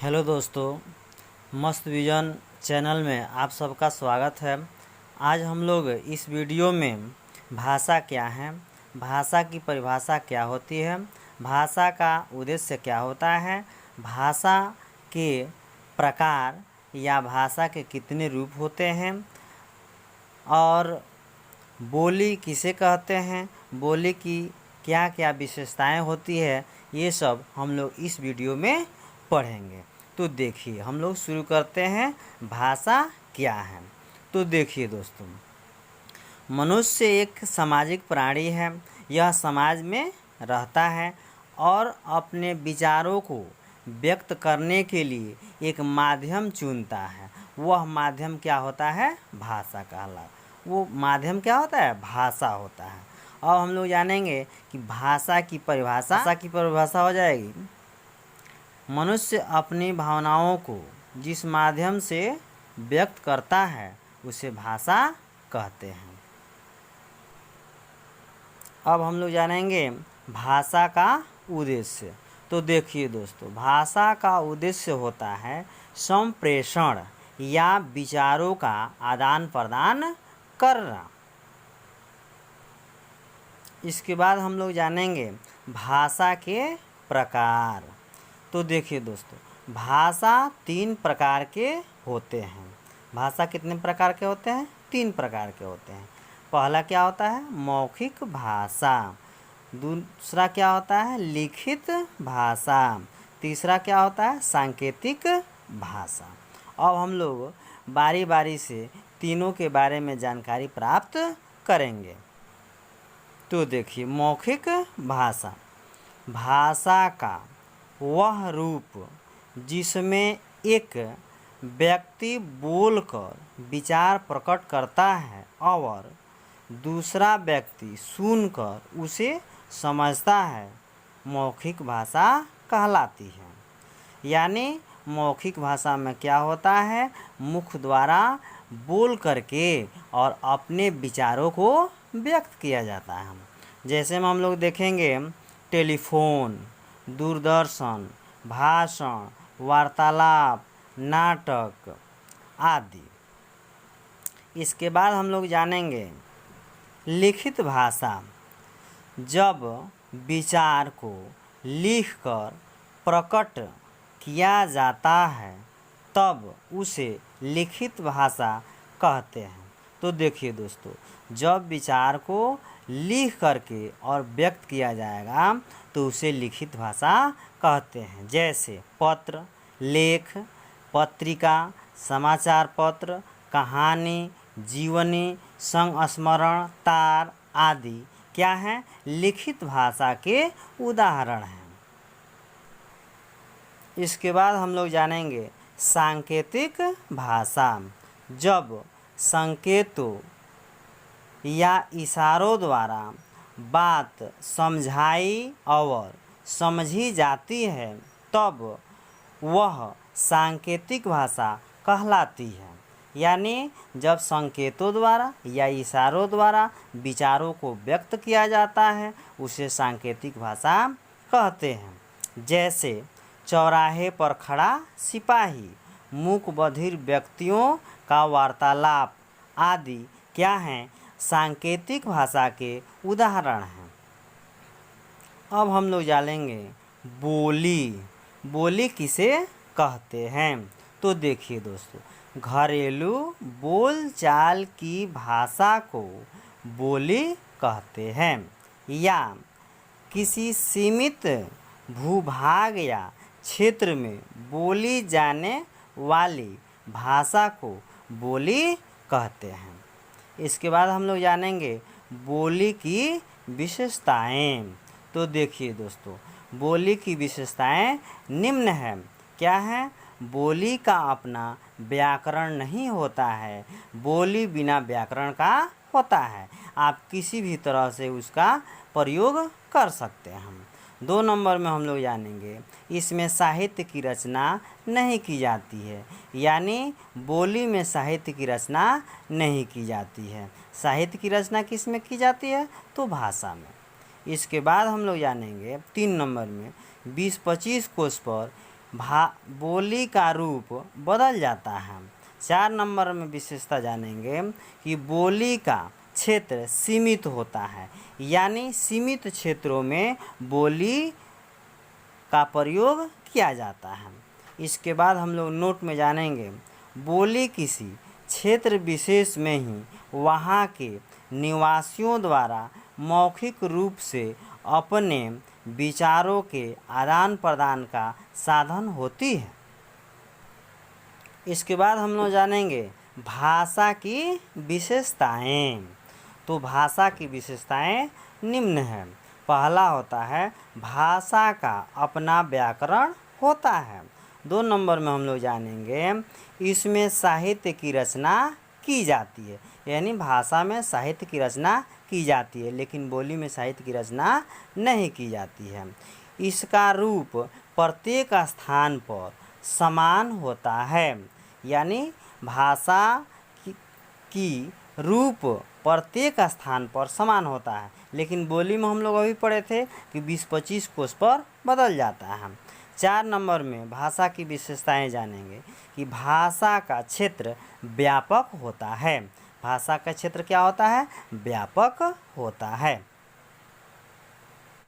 Hello दोस्तों, मस्त vision channel में आप सबका स्वागत है। आज हम लोग इस वीडियो में भाषा क्या है, भाषा की परिभाषा क्या होती है, भाषा का उद्देश्य क्या होता है, भाषा के प्रकार या भाषा के कितने रूप होते हैं और बोली किसे कहते हैं, बोली की क्या क्या विशेषताएं होती है, ये सब हम लोग इस वीडियो में पढ़ेंगे। तो देखिए, हम लोग शुरू करते हैं भाषा क्या है। तो देखिए दोस्तों, मनुष्य एक सामाजिक प्राणी है। यह समाज में रहता है और अपने विचारों को व्यक्त करने के लिए एक माध्यम चुनता है। वह माध्यम क्या होता है? भाषा कहला। वो माध्यम क्या होता है? भाषा होता है। अब हम लोग जानेंगे कि भाषा की परिभाषा हो जाएगी, मनुष्य अपनी भावनाओं को जिस माध्यम से व्यक्त करता है उसे भाषा कहते हैं। अब हम लोग जानेंगे भाषा का उद्देश्य। तो देखिए दोस्तों, भाषा का उद्देश्य होता है संप्रेषण या विचारों का आदान प्रदान करना। इसके बाद हम लोग जानेंगे भाषा के प्रकार। तो देखिए दोस्तों, भाषा 3 प्रकार के होते हैं। भाषा कितने प्रकार के होते हैं? 3 प्रकार के होते हैं। पहला क्या होता है? मौखिक भाषा। दूसरा क्या होता है? लिखित भाषा। तीसरा क्या होता है? सांकेतिक भाषा। अब हम लोग बारी बारी से तीनों के बारे में जानकारी प्राप्त करेंगे। तो देखिए, मौखिक भाषा, भाषा का वह रूप जिसमें एक व्यक्ति बोलकर विचार प्रकट करता है और दूसरा व्यक्ति सुनकर उसे समझता है, मौखिक भाषा कहलाती है। यानी मौखिक भाषा में क्या होता है? मुख द्वारा बोल करके और अपने विचारों को व्यक्त किया जाता है। जैसे में हम लोग देखेंगे टेलीफोन, दूरदर्शन, भाषण, वार्तालाप, नाटक आदि। इसके बाद हम लोग जानेंगे लिखित भाषा। जब विचार को लिखकर प्रकट किया जाता है तब उसे लिखित भाषा कहते हैं। तो देखिए दोस्तों, जब विचार को लिख करके और व्यक्त किया जाएगा तो उसे लिखित भाषा कहते हैं। जैसे पत्र, लेख, पत्रिका, समाचार पत्र, कहानी, जीवनी, संस्मरण, तार आदि क्या हैं? लिखित भाषा के उदाहरण हैं। इसके बाद हम लोग जानेंगे सांकेतिक भाषा। जब संकेतों या इशारों द्वारा बात समझाई और समझी जाती है तब वह सांकेतिक भाषा कहलाती है। यानी जब संकेतों द्वारा या इशारों द्वारा विचारों को व्यक्त किया जाता है उसे सांकेतिक भाषा कहते हैं। जैसे चौराहे पर खड़ा सिपाही, मूक बधिर व्यक्तियों का वार्तालाप आदि क्या हैं? सांकेतिक भाषा के उदाहरण हैं। अब हम लोग जानेंगे बोली। बोली किसे कहते हैं? तो देखिए दोस्तों, घरेलू बोलचाल की भाषा को बोली कहते हैं या किसी सीमित भूभाग या क्षेत्र में बोली जाने वाली भाषा को बोली कहते हैं। इसके बाद हम लोग जानेंगे बोली की विशेषताएं। तो देखिए दोस्तों, बोली की विशेषताएं निम्न हैं। क्या है? बोली का अपना व्याकरण नहीं होता है, बोली बिना व्याकरण का होता है। आप किसी भी तरह से उसका प्रयोग कर सकते हैं। 2 नंबर में हम लोग जानेंगे इसमें साहित्य की रचना नहीं की जाती है। यानी बोली में साहित्य की रचना नहीं की जाती है। साहित्य की रचना किस में की जाती है? तो भाषा में। इसके बाद हम लोग जानेंगे 3 नंबर में 20-25 कोश पर बोली का रूप बदल जाता है। 4 नंबर में विशेषता जानेंगे कि बोली का क्षेत्र सीमित होता है, यानी सीमित क्षेत्रों में बोली का प्रयोग किया जाता है। इसके बाद हम लोग नोट में जानेंगे बोली किसी क्षेत्र विशेष में ही वहाँ के निवासियों द्वारा मौखिक रूप से अपने विचारों के आदान प्रदान का साधन होती है। इसके बाद हम लोग जानेंगे भाषा की विशेषताएं। तो भाषा की विशेषताएं निम्न हैं। पहला होता है भाषा का अपना व्याकरण होता है। 2 नंबर में हम लोग जानेंगे इसमें साहित्य की रचना की जाती है, यानी भाषा में साहित्य की रचना की जाती है, लेकिन बोली में साहित्य की रचना नहीं की जाती है। इसका रूप प्रत्येक स्थान पर समान होता है, यानी भाषा की रूप प्रत्येक स्थान पर समान होता है, लेकिन बोली में हम लोग अभी पढ़े थे कि 20-25 कोश पर बदल जाता है। 4 नंबर में भाषा की विशेषताएं जानेंगे कि भाषा का क्षेत्र व्यापक होता है। भाषा का क्षेत्र क्या होता है? व्यापक होता है।